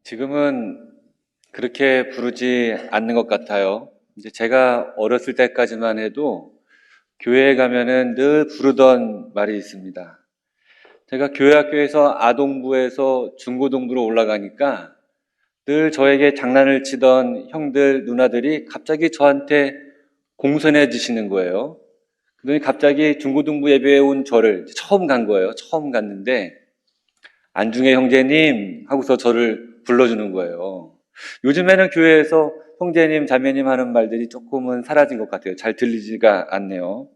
지금은 그렇게 부르지 않는 것 같아요. 이제 제가 어렸을 때까지만 해도 교회에 가면은 늘 부르던 말이 있습니다. 제가 교회 학교에서 아동부에서 중고등부로 올라가니까 늘 저에게 장난을 치던 형들, 누나들이 갑자기 저한테 공손해지시는 거예요. 그러더니 갑자기 중고등부 예배에 온 저를 처음 간 거예요. 처음 갔는데 안중에 형제님 하고서 저를 불러주는 거예요. 요즘에는 교회에서 형제님, 자매님 하는 말들이 조금은 사라진 것 같아요. 잘 들리지가 않네요.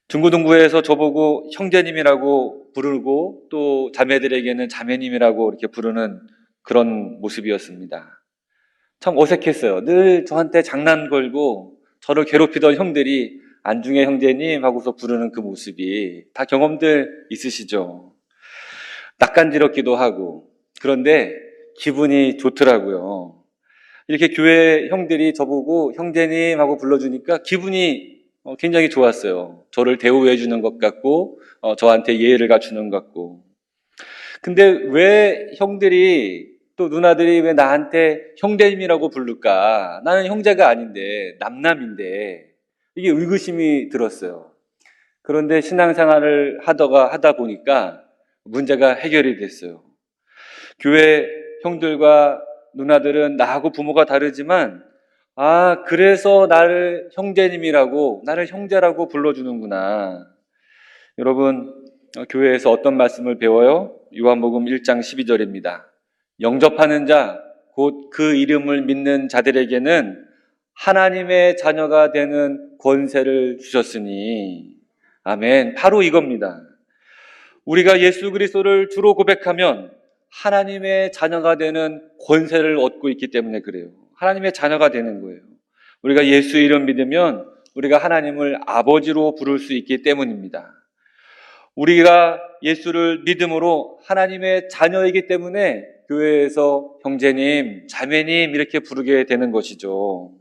중고등부에서 저보고 형제님이라고 부르고 또 자매들에게는 자매님이라고 이렇게 부르는 그런 모습이었습니다. 참 어색했어요. 늘 저한테 장난 걸고 저를 괴롭히던 형들이 안중에 형제님 하고서 부르는 그 모습이 다 경험들 있으시죠? 낯간지럽기도 하고 그런데 기분이 좋더라고요. 이렇게 교회 형들이 저보고 형제님 하고 불러주니까 기분이 굉장히 좋았어요. 저를 대우해 주는 것 같고 저한테 예의를 갖추는 것 같고. 근데 왜 형들이 또 누나들이 왜 나한테 형제님이라고 부를까? 나는 형제가 아닌데 남남인데 이게 의구심이 들었어요. 그런데 신앙생활을 하다 보니까 문제가 해결이 됐어요. 교회 형들과 누나들은 나하고 부모가 다르지만 그래서 나를 형제님이라고, 나를 형제라고 불러주는구나. 여러분, 교회에서 어떤 말씀을 배워요? 요한복음 1장 12절입니다. 영접하는 자, 곧 그 이름을 믿는 자들에게는 하나님의 자녀가 되는 권세를 주셨으니. 아멘. 바로 이겁니다. 우리가 예수 그리스도를 주로 고백하면 하나님의 자녀가 되는 권세를 얻고 있기 때문에 그래요. 하나님의 자녀가 되는 거예요. 우리가 예수 이름 믿으면 우리가 하나님을 아버지로 부를 수 있기 때문입니다. 우리가 예수를 믿음으로 하나님의 자녀이기 때문에 교회에서 형제님, 자매님 이렇게 부르게 되는 것이죠.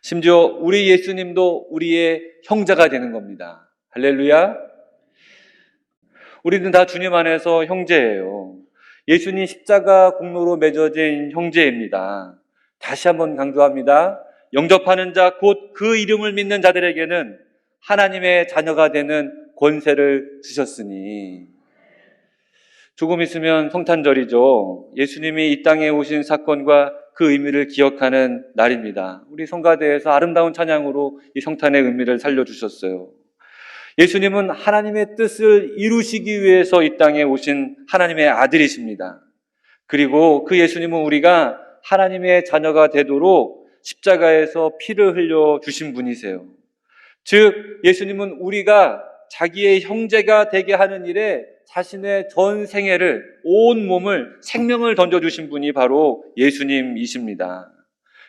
심지어 우리 예수님도 우리의 형제가 되는 겁니다. 할렐루야. 우리는 다 주님 안에서 형제예요. 예수님 십자가 공로로 맺어진 형제입니다. 다시 한번 강조합니다. 영접하는 자, 곧 그 이름을 믿는 자들에게는 하나님의 자녀가 되는 권세를 주셨으니. 조금 있으면 성탄절이죠. 예수님이 이 땅에 오신 사건과 그 의미를 기억하는 날입니다. 우리 성가대에서 아름다운 찬양으로 이 성탄의 의미를 살려주셨어요. 예수님은 하나님의 뜻을 이루시기 위해서 이 땅에 오신 하나님의 아들이십니다. 그리고 그 예수님은 우리가 하나님의 자녀가 되도록 십자가에서 피를 흘려 주신 분이세요. 즉 예수님은 우리가 자기의 형제가 되게 하는 일에 자신의 전 생애를, 온 몸을, 생명을 던져주신 분이 바로 예수님이십니다.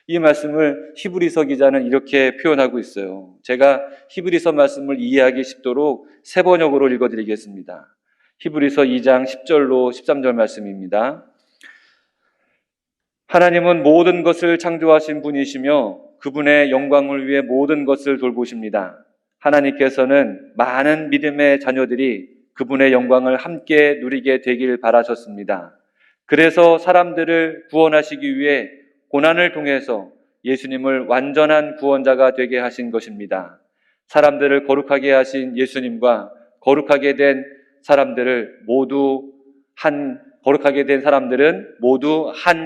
이 말씀을 히브리서 기자는 이렇게 표현하고 있어요. 제가 히브리서 말씀을 이해하기 쉽도록 세 번역으로 읽어드리겠습니다. 히브리서 2장 10절로 13절 말씀입니다. 하나님은 모든 것을 창조하신 분이시며 그분의 영광을 위해 모든 것을 돌보십니다. 하나님께서는 많은 믿음의 자녀들이 그분의 영광을 함께 누리게 되길 바라셨습니다. 그래서 사람들을 구원하시기 위해 고난을 통해서 예수님을 완전한 구원자가 되게 하신 것입니다. 사람들을 거룩하게 하신 예수님과 거룩하게 된 사람들은 모두 한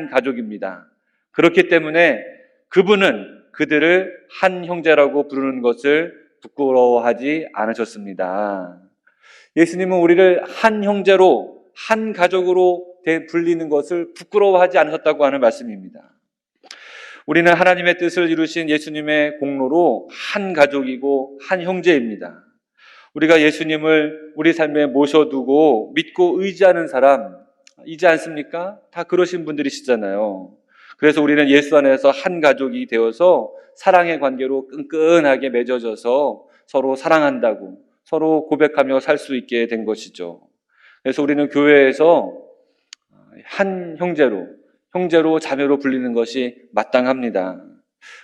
가족입니다. 그렇기 때문에 그분은 그들을 한 형제라고 부르는 것을 부끄러워하지 않으셨습니다. 예수님은 우리를 한 형제로, 한 가족으로 불리는 것을 부끄러워하지 않으셨다고 하는 말씀입니다. 우리는 하나님의 뜻을 이루신 예수님의 공로로 한 가족이고 한 형제입니다. 우리가 예수님을 우리 삶에 모셔두고 믿고 의지하는 사람이지 않습니까? 다 그러신 분들이시잖아요. 그래서 우리는 예수 안에서 한 가족이 되어서 사랑의 관계로 끈끈하게 맺어져서 서로 사랑한다고, 서로 고백하며 살 수 있게 된 것이죠. 그래서 우리는 교회에서 한 형제로 자매로 불리는 것이 마땅합니다.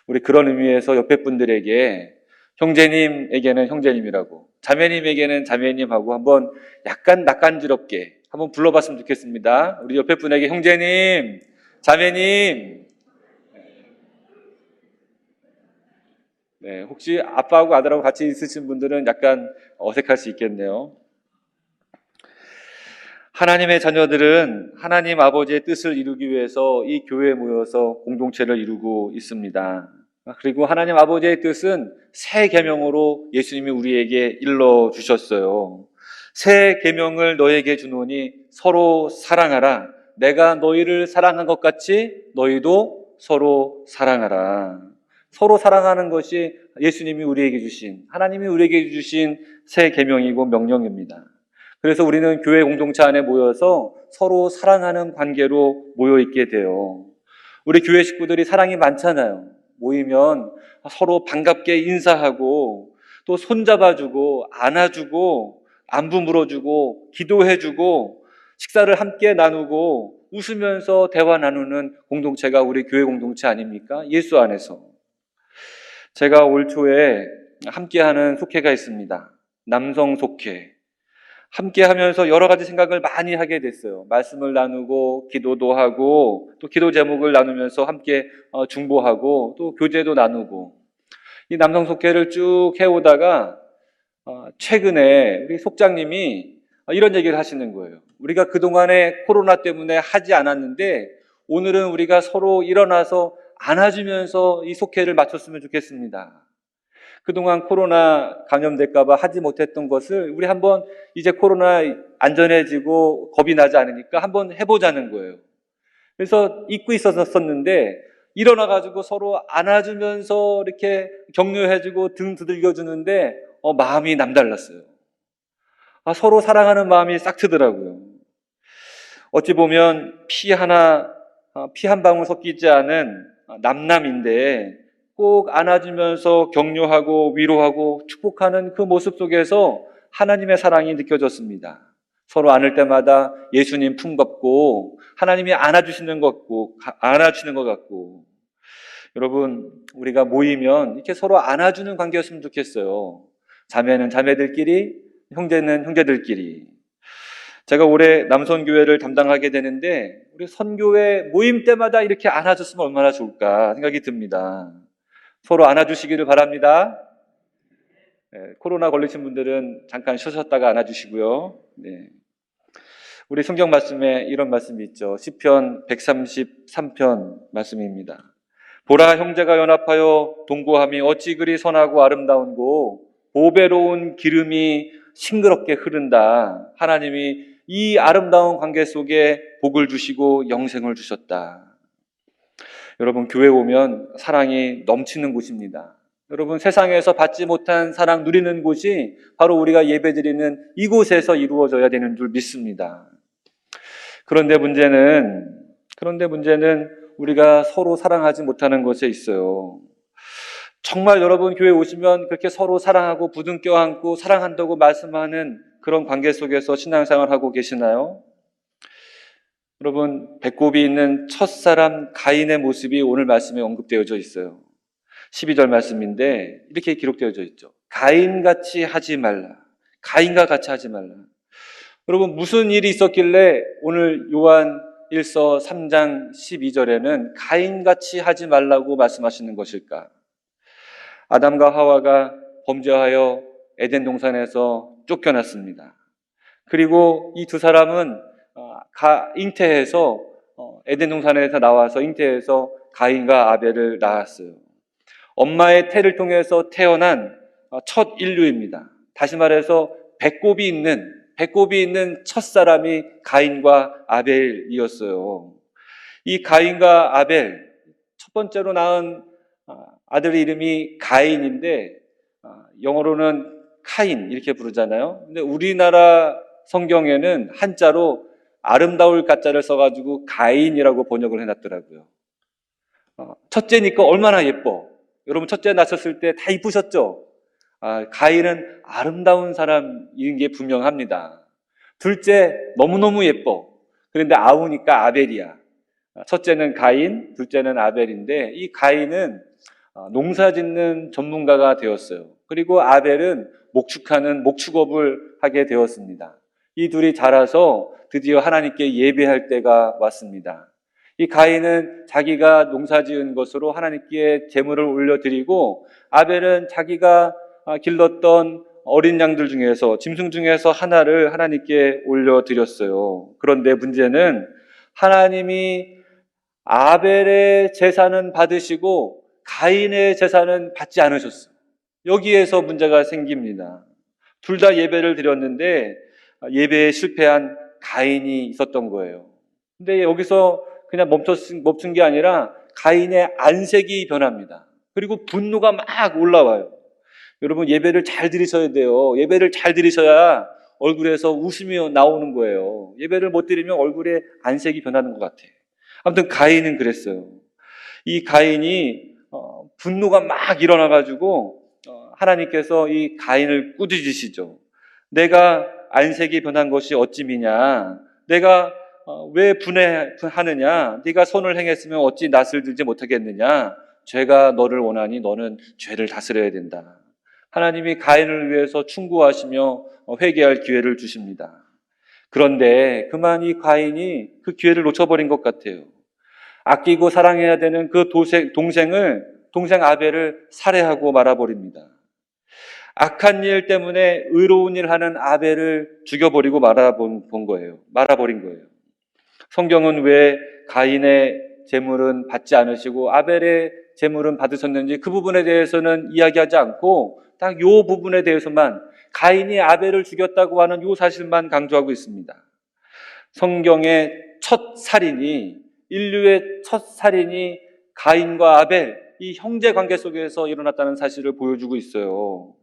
우리 그런 의미에서 옆에 분들에게 형제님에게는 형제님이라고, 자매님에게는 자매님하고 한번 약간 낯간지럽게 한번 불러봤으면 좋겠습니다. 우리 옆에 분에게 형제님, 자매님. 네, 혹시 아빠하고 아들하고 같이 있으신 분들은 약간 어색할 수 있겠네요. 하나님의 자녀들은 하나님 아버지의 뜻을 이루기 위해서 이 교회에 모여서 공동체를 이루고 있습니다. 그리고 하나님 아버지의 뜻은 새 계명으로 예수님이 우리에게 일러 주셨어요. 새 계명을 너에게 주노니 서로 사랑하라. 내가 너희를 사랑한 것 같이 너희도 서로 사랑하라. 서로 사랑하는 것이 예수님이 우리에게 주신, 하나님이 우리에게 주신 새 계명이고 명령입니다. 그래서 우리는 교회 공동체 안에 모여서 서로 사랑하는 관계로 모여 있게 돼요. 우리 교회 식구들이 사랑이 많잖아요. 모이면 서로 반갑게 인사하고 또 손잡아주고 안아주고 안부 물어주고 기도해주고 식사를 함께 나누고 웃으면서 대화 나누는 공동체가 우리 교회 공동체 아닙니까? 예수 안에서. 제가 올 초에 함께하는 속회가 있습니다. 남성 속회. 함께 하면서 여러 가지 생각을 많이 하게 됐어요. 말씀을 나누고 기도도 하고 또 기도 제목을 나누면서 함께 중보하고 또 교제도 나누고 이 남성 속회를 쭉 해오다가 최근에 우리 속장님이 이런 얘기를 하시는 거예요. 우리가 그동안에 코로나 때문에 하지 않았는데 오늘은 우리가 서로 일어나서 안아주면서 이 속회를 마쳤으면 좋겠습니다. 그동안 코로나 감염될까봐 하지 못했던 것을 우리 한번 이제 코로나 안전해지고 겁이 나지 않으니까 한번 해보자는 거예요. 그래서 잊고 있었었는데 일어나가지고 서로 안아주면서 이렇게 격려해주고 등 두들겨주는데 마음이 남달랐어요. 서로 사랑하는 마음이 싹 트더라고요. 어찌 보면 피 한 방울 섞이지 않은 남남인데 꼭 안아주면서 격려하고 위로하고 축복하는 그 모습 속에서 하나님의 사랑이 느껴졌습니다. 서로 안을 때마다 예수님 품 같고 하나님이 안아주시는 것 같고 여러분 우리가 모이면 이렇게 서로 안아주는 관계였으면 좋겠어요. 자매는 자매들끼리, 형제는 형제들끼리. 제가 올해 남선교회를 담당하게 되는데 우리 선교회 모임 때마다 이렇게 안아줬으면 얼마나 좋을까 생각이 듭니다. 서로 안아주시기를 바랍니다. 네, 코로나 걸리신 분들은 잠깐 쉬셨다가 안아주시고요. 네. 우리 성경 말씀에 이런 말씀이 있죠. 시편 133편 말씀입니다. 보라, 형제가 연합하여 동거함이 어찌 그리 선하고 아름다운고 보배로운 기름이 싱그럽게 흐른다. 하나님이 이 아름다운 관계 속에 복을 주시고 영생을 주셨다. 여러분 교회 오면 사랑이 넘치는 곳입니다. 여러분 세상에서 받지 못한 사랑 누리는 곳이 바로 우리가 예배드리는 이곳에서 이루어져야 되는 줄 믿습니다. 그런데 문제는 우리가 서로 사랑하지 못하는 것에 있어요. 정말 여러분 교회 오시면 그렇게 서로 사랑하고 부둥 껴안고 사랑한다고 말씀하는 그런 관계 속에서 신앙생활하고 계시나요? 여러분 배꼽이 있는 첫사람 가인의 모습이 오늘 말씀에 언급되어져 있어요. 12절 말씀인데 이렇게 기록되어져 있죠. 가인같이 하지 말라. 가인과 같이 하지 말라. 여러분 무슨 일이 있었길래 오늘 요한 1서 3장 12절에는 가인같이 하지 말라고 말씀하시는 것일까? 아담과 하와가 범죄하여 에덴 동산에서 쫓겨났습니다. 그리고 이 두 사람은 잉태해서 에덴 동산에서 나와서 잉태해서 가인과 아벨을 낳았어요. 엄마의 태를 통해서 태어난 첫 인류입니다. 다시 말해서 배꼽이 있는 첫 사람이 가인과 아벨이었어요. 이 가인과 아벨 첫 번째로 낳은 아들 이름이 가인인데 영어로는 카인 이렇게 부르잖아요. 근데 우리나라 성경에는 한자로 아름다울 가짜를 써가지고 가인이라고 번역을 해놨더라고요. 첫째니까 얼마나 예뻐. 여러분 첫째 낳으셨을 때 다 이쁘셨죠? 가인은 아름다운 사람인 게 분명합니다. 둘째 너무너무 예뻐. 그런데 아우니까 아벨이야. 첫째는 가인, 둘째는 아벨인데 이 가인은 농사 짓는 전문가가 되었어요. 그리고 아벨은 목축업을 하게 되었습니다. 이 둘이 자라서 드디어 하나님께 예배할 때가 왔습니다. 이 가인은 자기가 농사지은 것으로 하나님께 제물을 올려드리고, 아벨은 자기가 길렀던 어린 양들 중에서, 짐승 중에서 하나를 하나님께 올려드렸어요. 그런데 문제는 하나님이 아벨의 제사는 받으시고 가인의 제사는 받지 않으셨어요. 여기에서 문제가 생깁니다. 둘 다 예배를 드렸는데 예배에 실패한 가인이 있었던 거예요. 근데 여기서 그냥 멈춘 게 아니라 가인의 안색이 변합니다. 그리고 분노가 막 올라와요. 여러분, 예배를 잘 드리셔야 돼요. 예배를 잘 드리셔야 얼굴에서 웃음이 나오는 거예요. 예배를 못 드리면 얼굴에 안색이 변하는 것 같아요. 아무튼 가인은 그랬어요. 이 가인이 분노가 막 일어나가지고 하나님께서 이 가인을 꾸짖으시죠. 내가 안색이 변한 것이 어찌미냐? 내가 왜 분해하느냐? 네가 선을 행했으면 어찌 낯을 들지 못하겠느냐? 죄가 너를 원하니 너는 죄를 다스려야 된다. 하나님이 가인을 위해서 충고하시며 회개할 기회를 주십니다. 그런데 그만 이 가인이 그 기회를 놓쳐버린 것 같아요. 아끼고 사랑해야 되는 그 동생 아벨을 살해하고 말아버립니다. 악한 일 때문에 의로운 일 하는 아벨을 죽여버리고 말아버린 거예요. 성경은 왜 가인의 제물은 받지 않으시고 아벨의 제물은 받으셨는지 그 부분에 대해서는 이야기하지 않고 딱 이 부분에 대해서만, 가인이 아벨을 죽였다고 하는 이 사실만 강조하고 있습니다. 성경의 인류의 첫 살인이 가인과 아벨, 이 형제 관계 속에서 일어났다는 사실을 보여주고 있어요.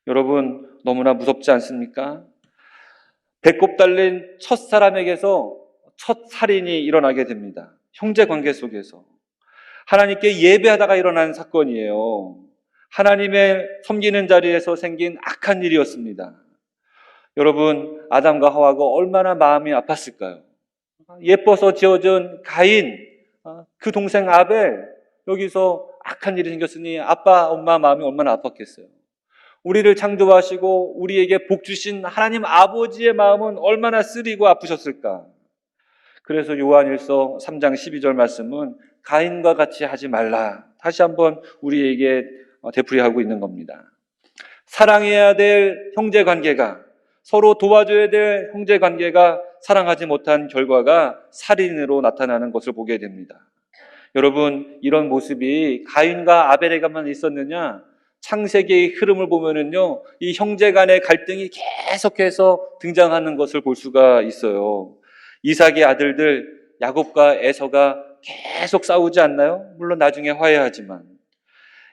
여러분, 너무나 무섭지 않습니까? 배꼽 달린 첫 사람에게서 첫 살인이 일어나게 됩니다. 형제 관계 속에서. 하나님께 예배하다가 일어난 사건이에요. 하나님의 섬기는 자리에서 생긴 악한 일이었습니다. 여러분, 아담과 하와가 얼마나 마음이 아팠을까요? 예뻐서 지어준 가인, 그 동생 아벨, 여기서 악한 일이 생겼으니 아빠, 엄마 마음이 얼마나 아팠겠어요. 우리를 창조하시고 우리에게 복 주신 하나님 아버지의 마음은 얼마나 쓰리고 아프셨을까. 그래서 요한일서 3장 12절 말씀은 가인과 같이 하지 말라, 다시 한번 우리에게 되풀이하고 있는 겁니다. 사랑해야 될 형제관계가, 서로 도와줘야 될 형제관계가 사랑하지 못한 결과가 살인으로 나타나는 것을 보게 됩니다. 여러분, 이런 모습이 가인과 아벨에게만 있었느냐? 창세기의 흐름을 보면은요, 이 형제 간의 갈등이 계속해서 등장하는 것을 볼 수가 있어요. 이삭의 아들들 야곱과 에서가 계속 싸우지 않나요? 물론 나중에 화해하지만.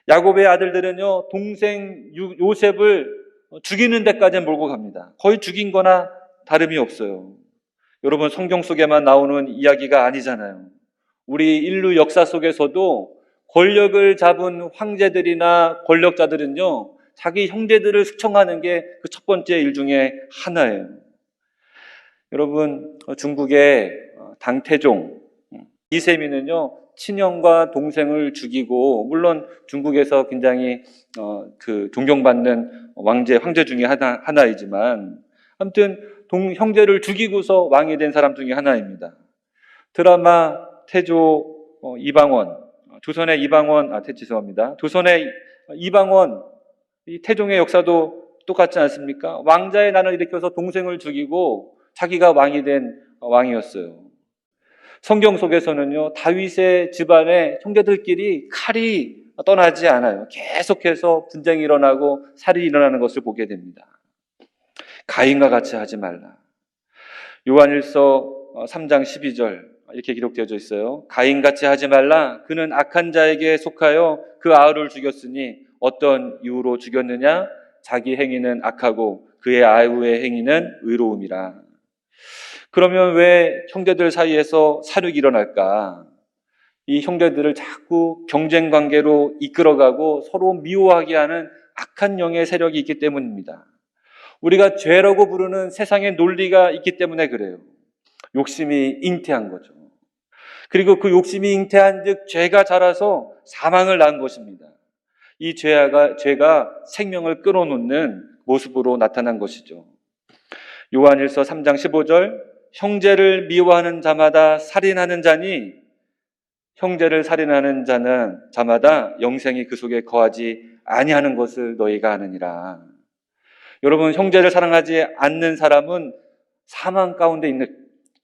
야곱의 아들들은요, 동생 요셉을 죽이는 데까지 몰고 갑니다. 거의 죽인 거나 다름이 없어요. 여러분, 성경 속에만 나오는 이야기가 아니잖아요. 우리 인류 역사 속에서도 권력을 잡은 황제들이나 권력자들은요, 자기 형제들을 숙청하는 게 그 첫 번째 일 중에 하나예요. 여러분, 중국의 당태종 이세민은요, 친형과 동생을 죽이고, 물론 중국에서 굉장히 존경받는 황제 중에 하나이지만, 아무튼 형제를 죽이고서 왕이 된 사람 중에 하나입니다. 드라마 태조 이방원, 조선의 이방원, 이 태종의 역사도 똑같지 않습니까? 왕자의 난을 일으켜서 동생을 죽이고 자기가 왕이 된 왕이었어요. 성경 속에서는요, 다윗의 집안의 형제들끼리 칼이 떠나지 않아요. 계속해서 분쟁이 일어나고 살인이 일어나는 것을 보게 됩니다. 가인과 같이 하지 말라. 요한일서 3장 12절 이렇게 기록되어져 있어요. 가인같이 하지 말라. 그는 악한 자에게 속하여 그 아우를 죽였으니 어떤 이유로 죽였느냐? 자기 행위는 악하고 그의 아우의 행위는 의로움이라. 그러면 왜 형제들 사이에서 살육이 일어날까? 이 형제들을 자꾸 경쟁 관계로 이끌어가고 서로 미워하게 하는 악한 영의 세력이 있기 때문입니다. 우리가 죄라고 부르는 세상의 논리가 있기 때문에 그래요. 욕심이 잉태한 거죠. 그리고 그 욕심이 잉태한 즉 죄가 자라서 사망을 낳은 것입니다. 이 죄가 생명을 끊어놓는 모습으로 나타난 것이죠. 요한일서 3장 15절, 형제를 미워하는 자마다 살인하는 자니 형제를 살인하는 자마다 영생이 그 속에 거하지 아니하는 것을 너희가 아느니라. 여러분, 형제를 사랑하지 않는 사람은 사망 가운데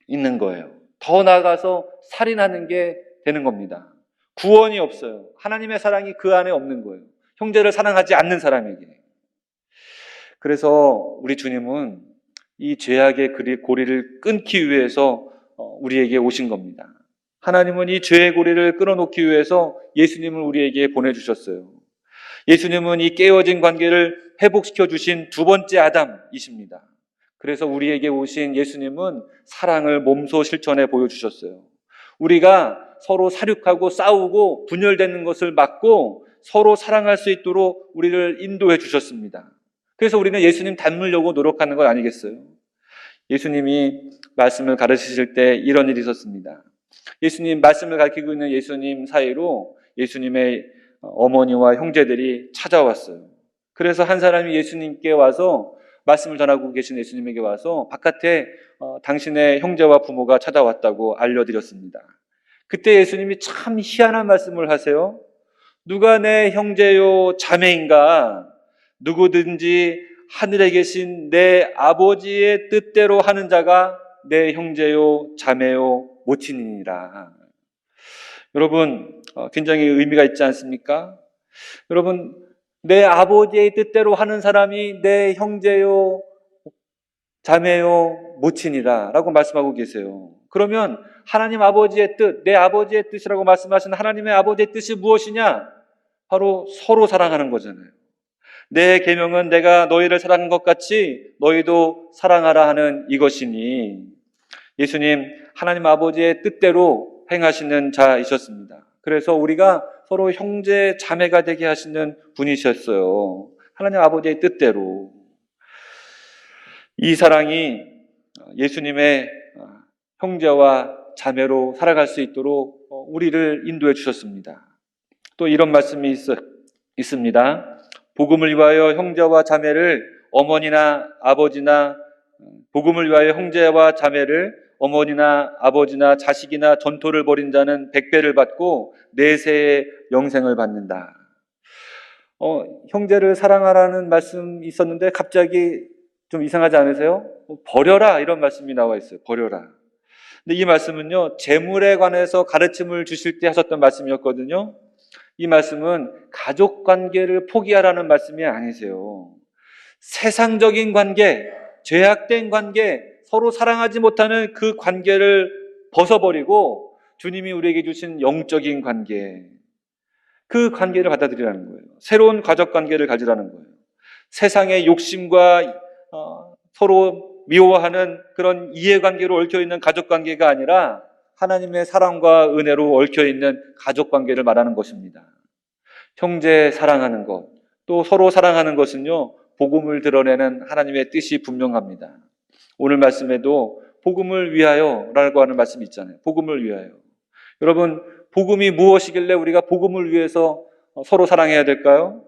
있는 거예요. 더 나아가서 살인하는 게 되는 겁니다. 구원이 없어요. 하나님의 사랑이 그 안에 없는 거예요. 형제를 사랑하지 않는 사람에게. 그래서 우리 주님은 이 죄악의 고리를 끊기 위해서 우리에게 오신 겁니다. 하나님은 이 죄의 고리를 끊어놓기 위해서 예수님을 우리에게 보내주셨어요. 예수님은 이 깨어진 관계를 회복시켜 주신 두 번째 아담이십니다. 그래서 우리에게 오신 예수님은 사랑을 몸소 실천해 보여주셨어요. 우리가 서로 사륙하고 싸우고 분열되는 것을 막고 서로 사랑할 수 있도록 우리를 인도해 주셨습니다. 그래서 우리는 예수님 닮으려고 노력하는 것 아니겠어요? 예수님이 말씀을 가르치실 때 이런 일이 있었습니다. 예수님 말씀을 가르치고 있는 예수님 사이로 예수님의 어머니와 형제들이 찾아왔어요. 그래서 한 사람이 예수님께 와서 말씀을 전하고 계신 예수님에게 와서 바깥에 당신의 형제와 부모가 찾아왔다고 알려드렸습니다. 그때 예수님이 참 희한한 말씀을 하세요. 누가 내 형제요 자매인가? 누구든지 하늘에 계신 내 아버지의 뜻대로 하는 자가 내 형제요 자매요 모친이니라. 여러분, 굉장히 의미가 있지 않습니까? 여러분, 내 아버지의 뜻대로 하는 사람이 내 형제요 자매요 모친이라 라고 말씀하고 계세요. 그러면 하나님 아버지의 뜻, 내 아버지의 뜻이라고 말씀하신 하나님의 아버지의 뜻이 무엇이냐? 바로 서로 사랑하는 거잖아요. 내 계명은 내가 너희를 사랑한 것 같이 너희도 사랑하라 하는 이것이니, 예수님 하나님 아버지의 뜻대로 행하시는 자이셨습니다. 그래서 우리가 서로 형제 자매가 되게 하시는 분이셨어요. 하나님 아버지의 뜻대로. 이 사랑이 예수님의 형제와 자매로 살아갈 수 있도록 우리를 인도해 주셨습니다. 또 이런 말씀이 있습니다. 복음을 위하여 형제와 자매를 어머니나 아버지나 복음을 위하여 형제와 자매를 어머니나 아버지나 자식이나 전토를 벌인 자는 100배를 받고 내세의 영생을 받는다. 형제를 사랑하라는 말씀이 있었는데 갑자기 좀 이상하지 않으세요? 버려라 이런 말씀이 나와 있어요. 버려라. 근데 이 말씀은요, 재물에 관해서 가르침을 주실 때 하셨던 말씀이었거든요. 이 말씀은 가족 관계를 포기하라는 말씀이 아니세요. 세상적인 관계, 죄악된 관계, 서로 사랑하지 못하는 그 관계를 벗어버리고 주님이 우리에게 주신 영적인 관계, 그 관계를 받아들이라는 거예요. 새로운 가족 관계를 가지라는 거예요. 세상의 욕심과 서로 미워하는 그런 이해관계로 얽혀있는 가족 관계가 아니라 하나님의 사랑과 은혜로 얽혀있는 가족 관계를 말하는 것입니다. 형제 사랑하는 것, 또 서로 사랑하는 것은요, 복음을 드러내는 하나님의 뜻이 분명합니다. 오늘 말씀에도 복음을 위하여라고 하는 말씀이 있잖아요. 복음을 위하여. 여러분, 복음이 무엇이길래 우리가 복음을 위해서 서로 사랑해야 될까요?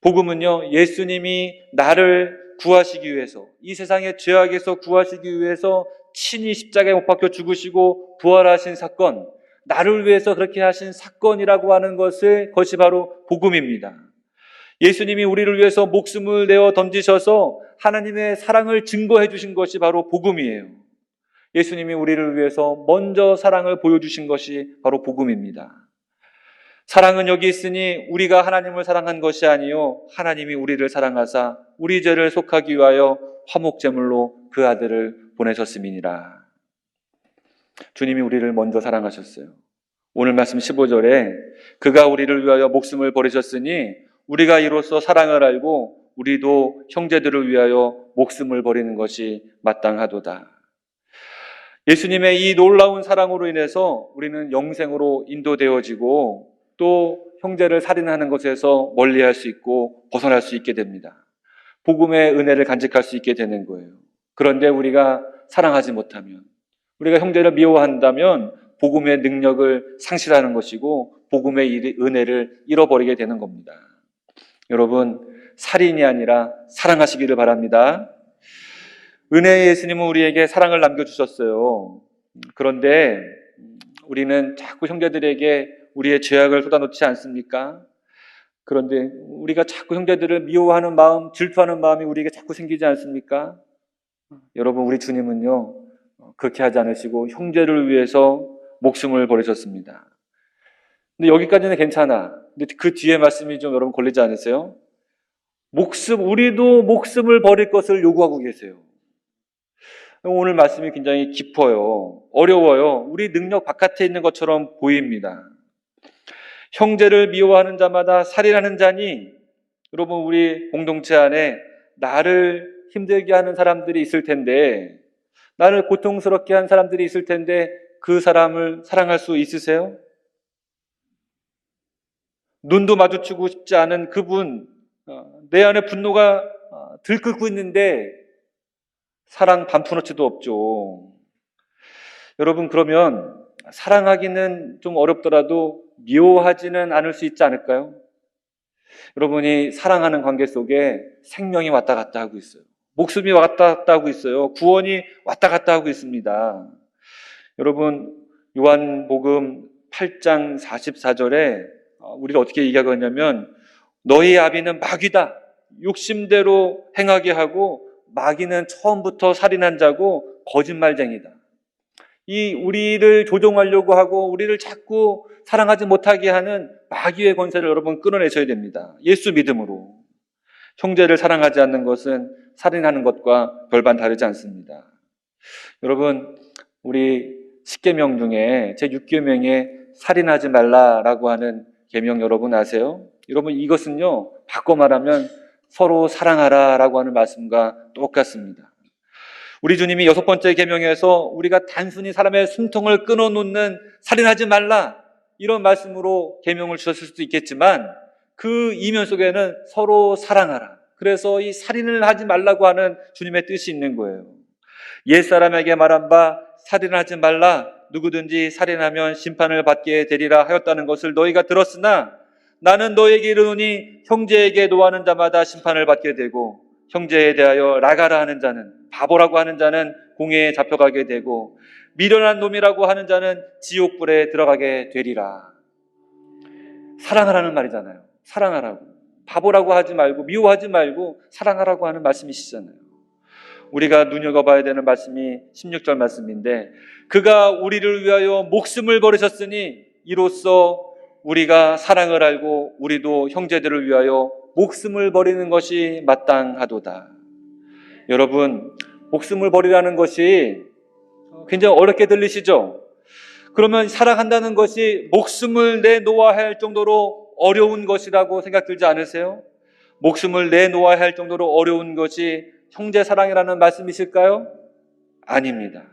복음은요, 예수님이 나를 구하시기 위해서, 이 세상의 죄악에서 구하시기 위해서 친히 십자가에 못 박혀 죽으시고 부활하신 사건, 나를 위해서 그렇게 하신 사건이라고 하는 것이 바로 복음입니다. 예수님이 우리를 위해서 목숨을 내어 던지셔서 하나님의 사랑을 증거해 주신 것이 바로 복음이에요. 예수님이 우리를 위해서 먼저 사랑을 보여주신 것이 바로 복음입니다. 사랑은 여기 있으니 우리가 하나님을 사랑한 것이 아니요 하나님이 우리를 사랑하사 우리 죄를 속하기 위하여 화목제물로 그 아들을 보내셨음이니라. 주님이 우리를 먼저 사랑하셨어요. 오늘 말씀 15절에 그가 우리를 위하여 목숨을 버리셨으니 우리가 이로써 사랑을 알고 우리도 형제들을 위하여 목숨을 버리는 것이 마땅하도다. 예수님의 이 놀라운 사랑으로 인해서 우리는 영생으로 인도되어지고 또 형제를 살인하는 것에서 멀리할 수 있고 벗어날 수 있게 됩니다. 복음의 은혜를 간직할 수 있게 되는 거예요. 그런데 우리가 사랑하지 못하면, 우리가 형제를 미워한다면 복음의 능력을 상실하는 것이고 복음의 은혜를 잃어버리게 되는 겁니다. 여러분, 살인이 아니라 사랑하시기를 바랍니다. 은혜의 예수님은 우리에게 사랑을 남겨주셨어요. 그런데 우리는 자꾸 형제들에게 우리의 죄악을 쏟아놓지 않습니까? 그런데 우리가 자꾸 형제들을 미워하는 마음, 질투하는 마음이 우리에게 자꾸 생기지 않습니까? 여러분, 우리 주님은요, 그렇게 하지 않으시고 형제를 위해서 목숨을 버리셨습니다. 근데 여기까지는 괜찮아. 근데 그 뒤에 말씀이 좀 여러분 걸리지 않으세요? 우리도 목숨을 버릴 것을 요구하고 계세요. 오늘 말씀이 굉장히 깊어요. 어려워요. 우리 능력 바깥에 있는 것처럼 보입니다. 형제를 미워하는 자마다 살인하는 자니, 여러분, 우리 공동체 안에 나를 힘들게 하는 사람들이 있을 텐데, 나를 고통스럽게 한 사람들이 있을 텐데, 그 사람을 사랑할 수 있으세요? 눈도 마주치고 싶지 않은 그분, 내 안에 분노가 들끓고 있는데 사랑 반푼어치도 없죠. 여러분, 그러면 사랑하기는 좀 어렵더라도 미워하지는 않을 수 있지 않을까요? 여러분이 사랑하는 관계 속에 생명이 왔다 갔다 하고 있어요. 목숨이 왔다 갔다 하고 있어요. 구원이 왔다 갔다 하고 있습니다. 여러분, 요한복음 8장 44절에 우리를 어떻게 얘기하고 있냐면, 너희 아비는 마귀다. 욕심대로 행하게 하고 마귀는 처음부터 살인한 자고 거짓말쟁이다. 이 우리를 조종하려고 하고 우리를 자꾸 사랑하지 못하게 하는 마귀의 권세를 여러분 끊어내셔야 됩니다. 예수 믿음으로. 형제를 사랑하지 않는 것은 살인하는 것과 별반 다르지 않습니다. 여러분, 우리 10계명 중에 제6계명에 살인하지 말라라고 하는 계명 여러분 아세요? 여러분, 이것은요, 바꿔 말하면 서로 사랑하라라고 하는 말씀과 똑같습니다. 우리 주님이 6번째 계명에서 우리가 단순히 사람의 숨통을 끊어놓는 살인하지 말라, 이런 말씀으로 계명을 주셨을 수도 있겠지만 그 이면 속에는 서로 사랑하라, 그래서 이 살인을 하지 말라고 하는 주님의 뜻이 있는 거예요. 옛사람에게 말한 바 살인하지 말라, 누구든지 살인하면 심판을 받게 되리라 하였다는 것을 너희가 들었으나 나는 너에게 이르노니 형제에게 노하는 자마다 심판을 받게 되고 형제에 대하여 라가라 하는 자는, 바보라고 하는 자는 공회에 잡혀가게 되고 미련한 놈이라고 하는 자는 지옥불에 들어가게 되리라. 사랑하라는 말이잖아요. 사랑하라고. 바보라고 하지 말고 미워하지 말고 사랑하라고 하는 말씀이시잖아요. 우리가 눈여겨봐야 되는 말씀이 16절 말씀인데, 그가 우리를 위하여 목숨을 버리셨으니 이로써 우리가 사랑을 알고 우리도 형제들을 위하여 목숨을 버리는 것이 마땅하도다. 여러분, 목숨을 버리라는 것이 굉장히 어렵게 들리시죠? 그러면 사랑한다는 것이 목숨을 내놓아야 할 정도로 어려운 것이라고 생각 들지 않으세요? 목숨을 내놓아야 할 정도로 어려운 것이 형제 사랑이라는 말씀이실까요? 아닙니다.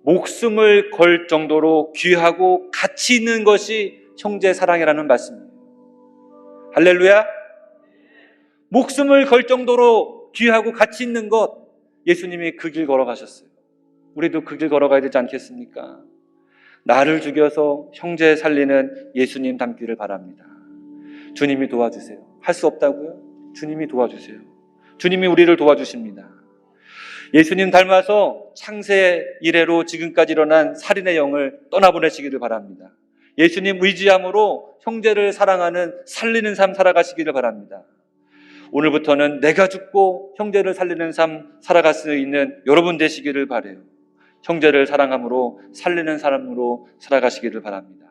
목숨을 걸 정도로 귀하고 가치 있는 것이 형제 사랑이라는 말씀입니다. 할렐루야! 목숨을 걸 정도로 귀하고 가치 있는 것, 예수님이 그 길 걸어가셨어요. 우리도 그 길 걸어가야 되지 않겠습니까? 나를 죽여서 형제 살리는 예수님 닮기를 바랍니다. 주님이 도와주세요. 할 수 없다고요? 주님이 도와주세요. 주님이 우리를 도와주십니다. 예수님 닮아서 창세 이래로 지금까지 일어난 살인의 영을 떠나보내시기를 바랍니다. 예수님 의지함으로 형제를 사랑하는 살리는 삶 살아가시기를 바랍니다. 오늘부터는 내가 죽고 형제를 살리는 삶 살아갈 수 있는 여러분 되시기를 바라요. 형제를 사랑함으로 살리는 사람으로 살아가시기를 바랍니다.